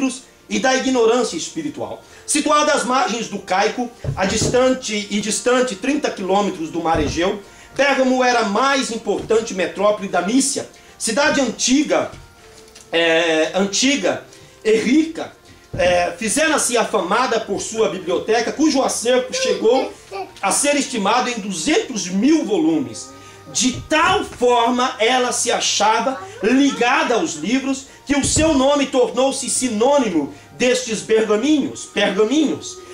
livros e da ignorância espiritual. Situada às margens do Caico, distante 30 quilômetros do mar Egeu, Pérgamo era a mais importante metrópole da Mícia, cidade antiga e rica, fizera-se afamada por sua biblioteca, cujo acervo chegou a ser estimado em 200.000 volumes. De tal forma ela se achava ligada aos livros, que o seu nome tornou-se sinônimo destes pergaminhos.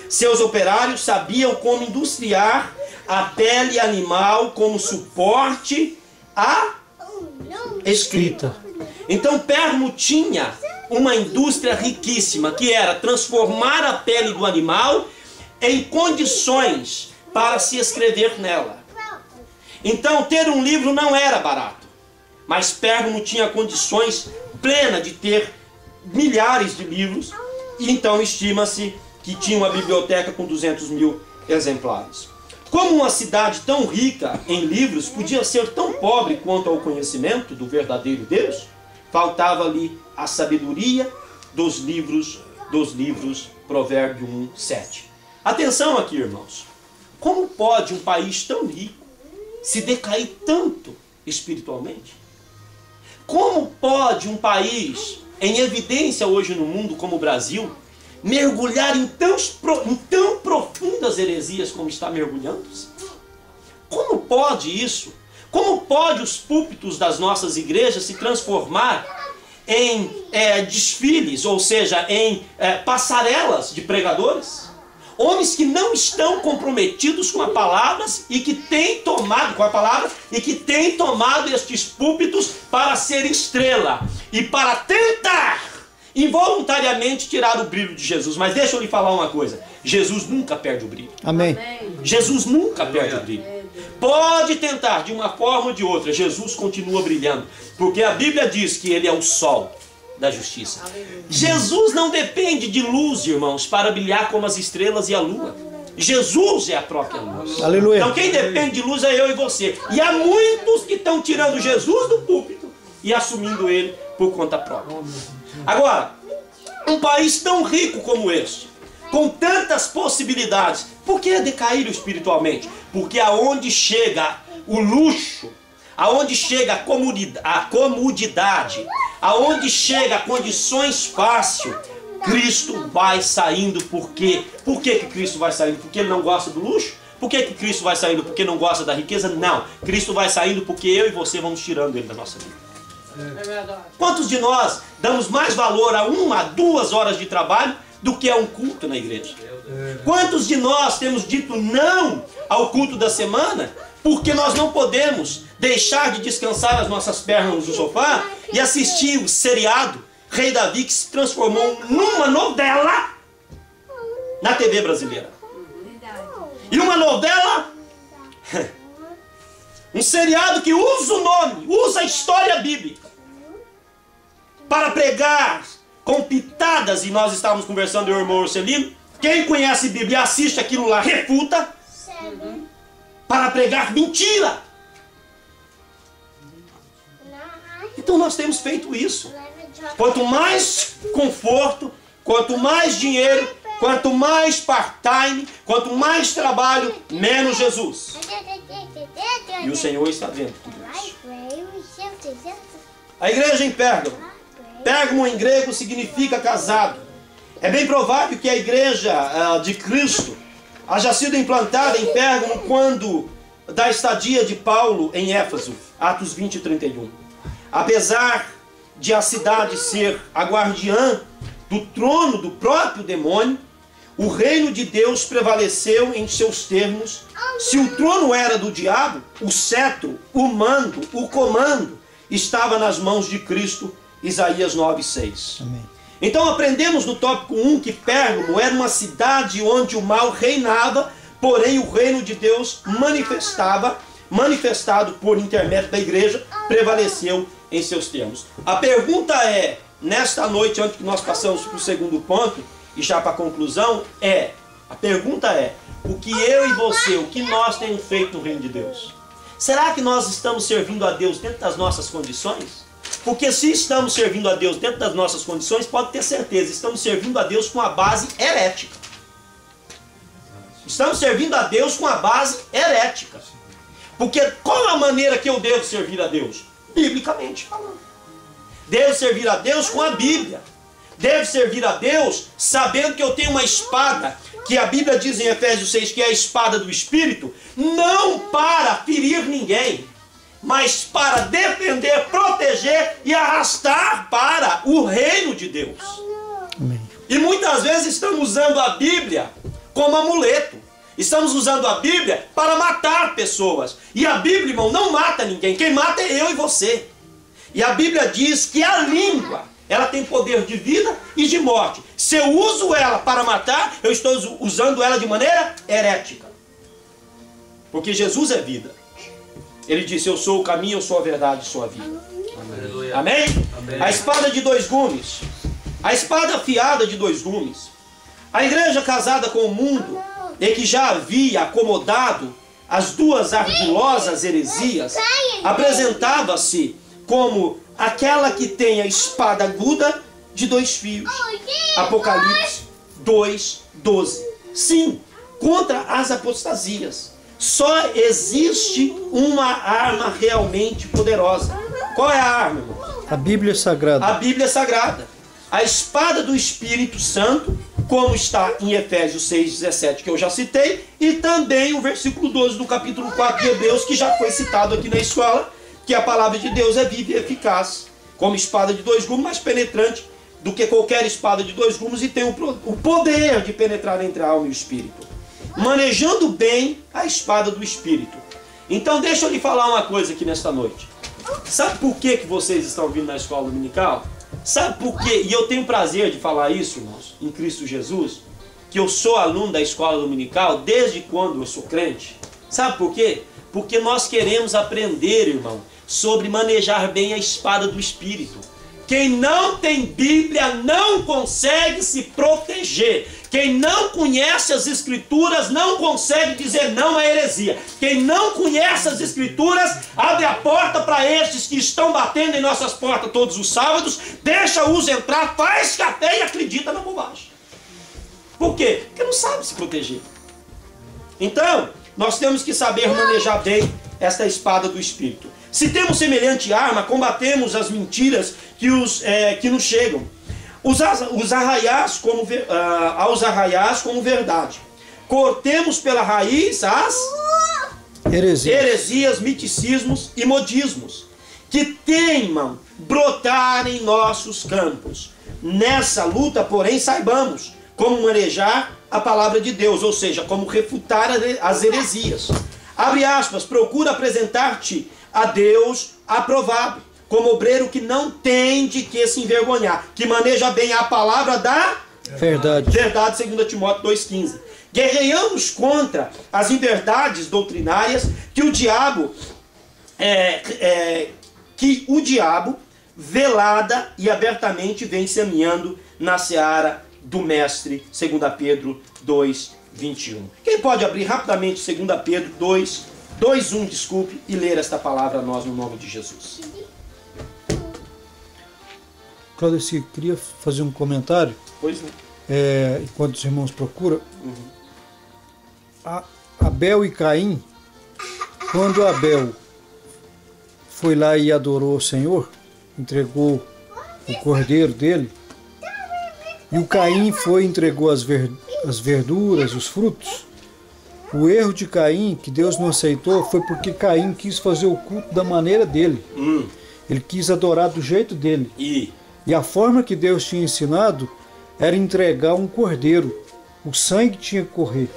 Seus operários sabiam como industriar a pele animal como suporte à escrita. Então Pérgamo tinha uma indústria riquíssima, que era transformar a pele do animal em condições para se escrever nela. Então ter um livro não era barato, mas Pérgamo tinha condições plenas de ter milhares de livros, e então estima-se que tinha uma biblioteca com 200.000 exemplares. Como uma cidade tão rica em livros podia ser tão pobre quanto ao conhecimento do verdadeiro Deus? Faltava-lhe a sabedoria dos livros, Provérbio 1:7. Atenção aqui, irmãos. Como pode um país tão rico se decair tanto espiritualmente? Como pode um país em evidência hoje no mundo como o Brasil mergulhar em tão profundas heresias como está mergulhando-se? Como pode isso? Como pode os púlpitos das nossas igrejas se transformar em desfiles, ou seja, em passarelas de pregadores? Homens que não estão comprometidos com a palavra e que têm tomado estes púlpitos para ser estrela e para tentar involuntariamente tirar o brilho de Jesus. Mas deixa eu lhe falar uma coisa: Jesus nunca perde o brilho. Amém. Jesus nunca perde o brilho. Pode tentar de uma forma ou de outra, Jesus continua brilhando, porque a Bíblia diz que Ele é o sol da justiça. Jesus não depende de luz, irmãos, para brilhar como as estrelas e a lua. Jesus é a própria luz. Aleluia. Então quem depende de luz é eu e você. E há muitos que estão tirando Jesus do púlpito e assumindo Ele por conta própria. Agora, um país tão rico como este, com tantas possibilidades, por que decair espiritualmente? Porque aonde chega o luxo, aonde chega a comodidade, aonde chega condições fáceis, Cristo vai saindo. Por quê? Por que Cristo vai saindo? Porque Ele não gosta do luxo? Por que Cristo vai saindo? Porque não gosta da riqueza? Não. Cristo vai saindo porque eu e você vamos tirando Ele da nossa vida. Quantos de nós damos mais valor a 1 a 2 horas de trabalho do que a um culto na igreja? Quantos de nós temos dito não ao culto da semana porque nós não podemos deixar de descansar as nossas pernas no sofá e assistir o seriado Rei Davi, que se transformou numa novela na TV brasileira? E uma novela, um seriado que usa o nome, usa a história bíblica para pregar com pitadas, e nós estávamos conversando, eu e o irmão Marcelino. Quem conhece Bíblia assiste aquilo lá, refuta, para pregar mentira. Então nós temos feito isso. Quanto mais conforto, quanto mais dinheiro, quanto mais part-time, quanto mais trabalho, menos Jesus. E o Senhor está vendo tudo isso. A igreja em Pérgamo. Pérgamo em grego significa casado. É bem provável que a igreja de Cristo haja sido implantada em Pérgamo quando da estadia de Paulo em Éfeso, Atos 20 e 31. Apesar de a cidade ser a guardiã do trono do próprio demônio, o reino de Deus prevaleceu em seus termos. Se o trono era do diabo, o cetro, o mando, o comando estava nas mãos de Cristo. Isaías 9:6. Então aprendemos no tópico 1 que Pérgamo era uma cidade onde o mal reinava, porém o reino de Deus manifestado por intermédio da igreja, prevaleceu em seus termos. A pergunta é, nesta noite, antes que nós passamos para o segundo ponto, e já para a conclusão, a pergunta é, o que eu e você, o que nós temos feito no reino de Deus? Será que nós estamos servindo a Deus dentro das nossas condições? Porque se estamos servindo a Deus dentro das nossas condições, pode ter certeza, estamos servindo a Deus com a base herética. Estamos servindo a Deus com a base herética. Porque qual a maneira que eu devo servir a Deus? Biblicamente falando. Devo servir a Deus com a Bíblia. Devo servir a Deus sabendo que eu tenho uma espada, que a Bíblia diz em Efésios 6 que é a espada do Espírito, não para ferir ninguém, mas para defender, proteger e arrastar para o reino de Deus. Amém. E muitas vezes estamos usando a Bíblia como amuleto. Estamos usando a Bíblia para matar pessoas. E a Bíblia, irmão, não mata ninguém. Quem mata é eu e você. E a Bíblia diz que a língua, ela tem poder de vida e de morte. Se eu uso ela para matar, eu estou usando ela de maneira herética. Porque Jesus é vida. Ele disse, eu sou o caminho, eu sou a verdade, eu sou a vida. Amém. Amém? Amém. A espada de dois gumes. A espada afiada de dois gumes. A igreja casada com o mundo, e que já havia acomodado as duas ardilosas heresias, apresentava-se como aquela que tem a espada aguda de dois fios. Apocalipse 2:12. Sim, contra as apostasias. Só existe uma arma realmente poderosa. Qual é a arma, irmão? A Bíblia Sagrada. A Bíblia Sagrada. A espada do Espírito Santo, como está em Efésios 6:17, que eu já citei, e também o versículo 12 do capítulo 4 de Hebreus, que já foi citado aqui na escola, que a palavra de Deus é viva e eficaz, como espada de dois gumes, mais penetrante do que qualquer espada de dois gumes, e tem o poder de penetrar entre a alma e o espírito, manejando bem a espada do Espírito. Então deixa eu lhe falar uma coisa aqui nesta noite. Sabe por que vocês estão vindo na escola dominical? Sabe por quê? E eu tenho prazer de falar isso, irmãos, em Cristo Jesus, que eu sou aluno da escola dominical desde quando eu sou crente. Sabe por quê? Porque nós queremos aprender, irmão, sobre manejar bem a espada do Espírito. Quem não tem Bíblia não consegue se proteger. Quem não conhece as Escrituras não consegue dizer não à heresia. Quem não conhece as Escrituras abre a porta para estes que estão batendo em nossas portas todos os sábados, deixa-os entrar, faz café e acredita na bobagem. Por quê? Porque não sabe se proteger. Então, nós temos que saber manejar bem esta espada do Espírito. Se temos semelhante arma, combatemos as mentiras que nos chegam. Os arraiais aos arraiais como verdade. Cortemos pela raiz as heresias, miticismos e modismos que teimam brotar em nossos campos. Nessa luta, porém, saibamos como manejar a palavra de Deus, ou seja, como refutar as heresias. Abre aspas, procura apresentar-te a Deus aprovado, como obreiro que não tem de que se envergonhar, que maneja bem a palavra da verdade. Verdade, 2 Timóteo 2,15. Guerreamos contra as inverdades doutrinárias que o diabo, velada e abertamente vem semeando na seara do mestre, 2 Pedro 2:21. Quem pode abrir rapidamente 2 Pedro 2:1, desculpe, e ler esta palavra a nós no nome de Jesus. Cláudio, eu queria fazer um comentário. Pois não. Enquanto os irmãos procuram. Abel e Caim, quando Abel foi lá e adorou o Senhor, entregou o cordeiro dele, e o Caim foi e entregou as verduras, os frutos. O erro de Caim, que Deus não aceitou, foi porque Caim quis fazer o culto da maneira dele. Ele quis adorar do jeito dele. E a forma que Deus tinha ensinado era entregar um cordeiro. O sangue tinha que correr.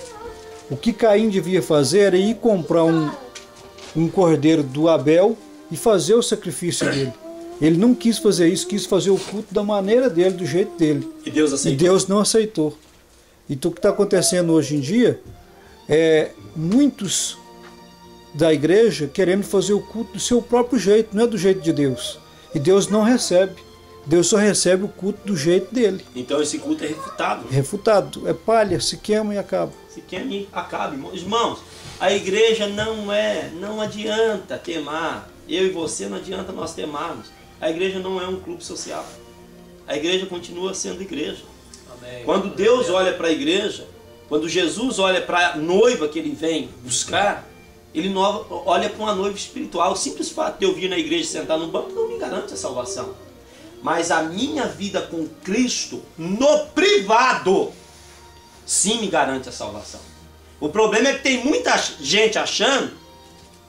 O que Caim devia fazer era ir comprar um cordeiro do Abel e fazer o sacrifício dele. Ele não quis fazer isso, quis fazer o culto da maneira dele, do jeito dele. E Deus aceitou. E Deus não aceitou. Então o que está acontecendo hoje em dia é muitos da igreja querendo fazer o culto do seu próprio jeito, não é do jeito de Deus. E Deus não recebe. Deus só recebe o culto do jeito dele. Então esse culto é refutado. Refutado. É palha, se queima e acaba. Se queima e acaba. Irmãos, a igreja não adianta temar. Eu e você não adianta nós temarmos. A igreja não é um clube social. A igreja continua sendo igreja. Amém. Quando Deus olha para a igreja, quando Jesus olha para a noiva que ele vem buscar, ele olha para uma noiva espiritual. O simples fato de eu vir na igreja e sentar no banco não me garante a salvação. Mas a minha vida com Cristo no privado, sim, me garante a salvação. O problema é que tem muita gente achando,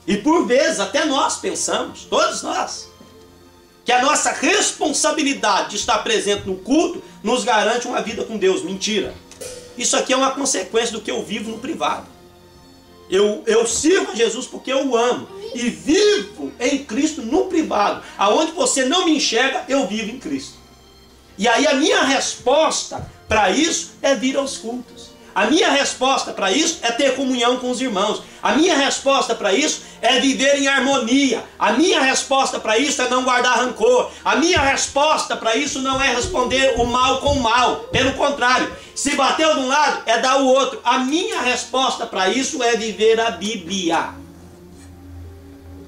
e por vezes até nós pensamos, todos nós, que a nossa responsabilidade de estar presente no culto nos garante uma vida com Deus. Mentira. Isso aqui é uma consequência do que eu vivo no privado. Eu sirvo a Jesus porque eu o amo. E vivo em Cristo no privado. Aonde você não me enxerga, eu vivo em Cristo. E aí a minha resposta para isso é vir aos cultos. A minha resposta para isso é ter comunhão com os irmãos. A minha resposta para isso é viver em harmonia. A minha resposta para isso é não guardar rancor. A minha resposta para isso não é responder o mal com o mal. Pelo contrário, se bateu de um lado, é dar o outro. A minha resposta para isso é viver a Bíblia.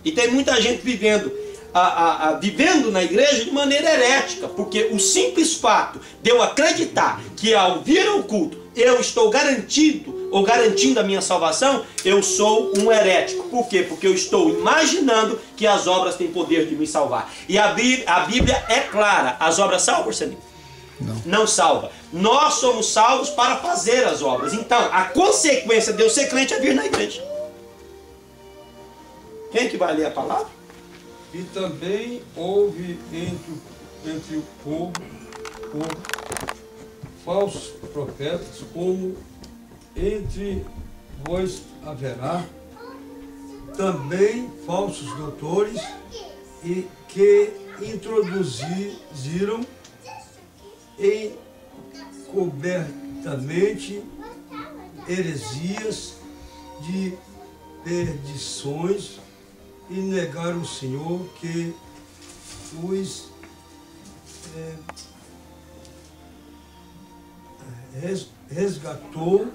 E tem muita gente vivendo na igreja de maneira herética, porque o simples fato de eu acreditar que ao vir ao culto eu estou garantindo a minha salvação, eu sou um herético. Por quê? Porque eu estou imaginando que as obras têm poder de me salvar. E a Bíblia é clara. As obras salvam, Senhor? Não salva. Nós somos salvos para fazer as obras. Então, a consequência de eu ser crente é vir na igreja. Quem que vai ler a palavra? E também houve entre o povo falsos profetas, como entre vós haverá também falsos doutores, e que introduziram encobertamente heresias de perdições, e negaram o Senhor que os resgatou,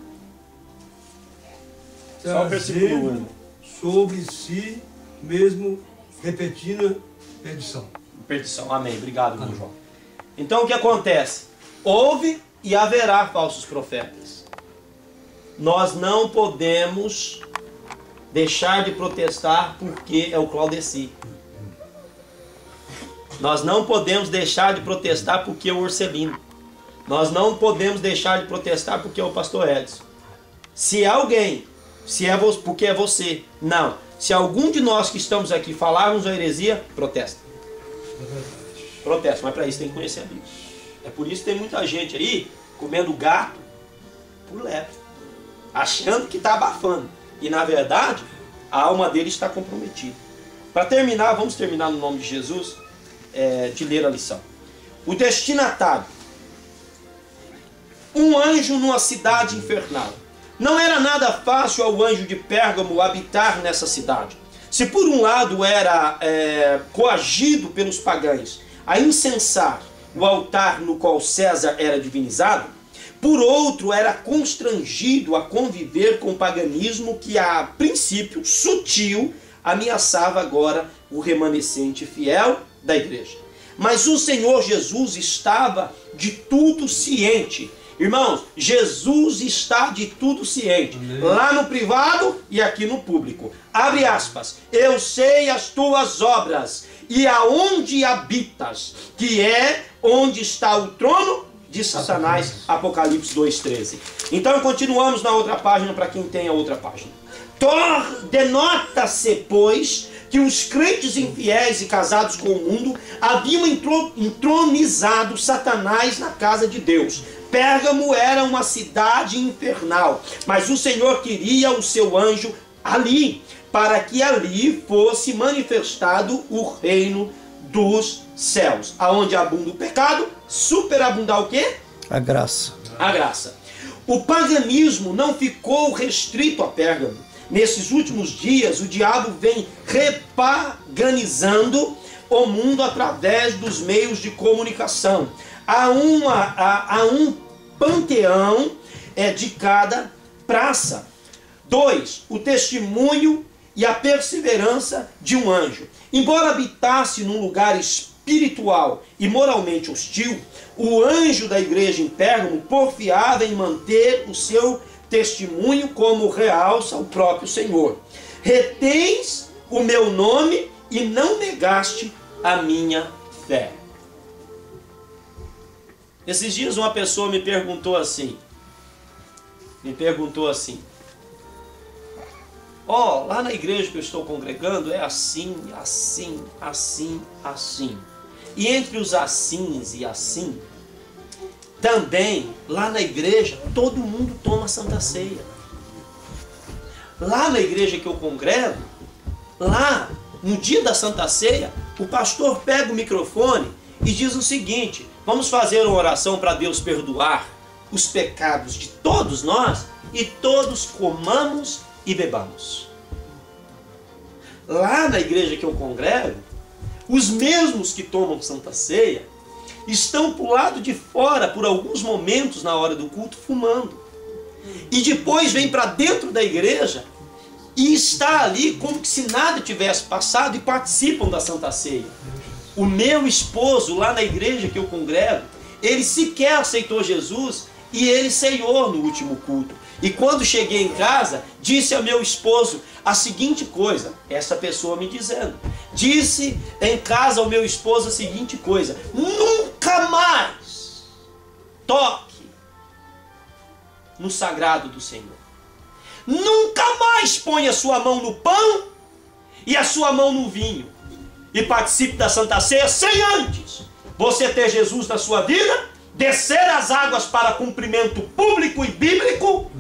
trazendo sobre si mesmo repentina perdição. Perdição, amém. Obrigado, meu João. Então o que acontece? Houve e haverá falsos profetas. Nós não podemos deixar de protestar porque é o Claudeci. Nós não podemos deixar de protestar porque é o Orcelino. Nós não podemos deixar de protestar porque é o pastor Edson. Se alguém, porque é você, não. Se algum de nós que estamos aqui falarmos a heresia, protesta. Protesta, mas para isso tem que conhecer a Bíblia. É por isso que tem muita gente aí comendo gato por lebre, achando que está abafando. E na verdade, a alma dele está comprometida. Para terminar, vamos terminar no nome de Jesus, de ler a lição. O destinatário. Um anjo numa cidade infernal. Não era nada fácil ao anjo de Pérgamo habitar nessa cidade. Se por um lado era coagido pelos pagãos a incensar o altar no qual César era divinizado, por outro era constrangido a conviver com o paganismo que a princípio sutil ameaçava agora o remanescente fiel da igreja. Mas o Senhor Jesus estava de tudo ciente. Irmãos, Jesus está de tudo ciente. Amém. Lá no privado e aqui no público. Abre aspas. Eu sei as tuas obras e aonde habitas, que é onde está o trono de Satanás. Apocalipse 2,13. Então continuamos na outra página para quem tem a outra página. Denota-se, pois, que os crentes infiéis e casados com o mundo haviam entronizado Satanás na casa de Deus. Pérgamo era uma cidade infernal, mas o Senhor queria o seu anjo ali, para que ali fosse manifestado o reino dos céus. Aonde abunda o pecado, superabundar o quê? A graça. A graça. O paganismo não ficou restrito a Pérgamo. Nesses últimos dias, o diabo vem repaganizando o mundo através dos meios de comunicação. Há um panteão de cada praça. 2. O testemunho e a perseverança de um anjo. Embora habitasse num lugar espiritual e moralmente hostil, o anjo da igreja em Pérgamo porfiava em manter o seu testemunho, como realça o próprio Senhor. Retens o meu nome e não negaste a minha fé. Esses dias uma pessoa me perguntou assim, ó, lá na igreja que eu estou congregando é assim, assim, assim, assim. E entre os assins e assim, também, lá na igreja, todo mundo toma Santa Ceia. Lá na igreja que eu congrego, lá, no dia da Santa Ceia, o pastor pega o microfone e diz o seguinte: vamos fazer uma oração para Deus perdoar os pecados de todos nós e todos comamos e bebamos. Lá na igreja que eu congrego, os mesmos que tomam Santa Ceia estão para o lado de fora por alguns momentos na hora do culto fumando. E depois vem para dentro da igreja e está ali como se nada tivesse passado e participam da Santa Ceia. O meu esposo lá na igreja que eu congrego, ele sequer aceitou Jesus e ele ceiou no último culto. E quando cheguei em casa, disse ao meu esposo a seguinte coisa, essa pessoa me dizendo, disse em casa ao meu esposo a seguinte coisa: nunca mais toque no sagrado do Senhor. Nunca mais ponha a sua mão no pão e a sua mão no vinho e participe da Santa Ceia sem antes você ter Jesus na sua vida, descer as águas para cumprimento público e bíblico.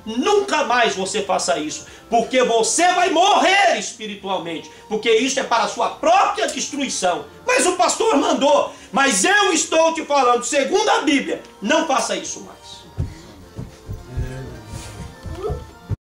Nunca mais você faça isso, porque você vai morrer espiritualmente, porque isso é para a sua própria destruição. Mas o pastor mandou, mas eu estou te falando, segundo a Bíblia, não faça isso mais.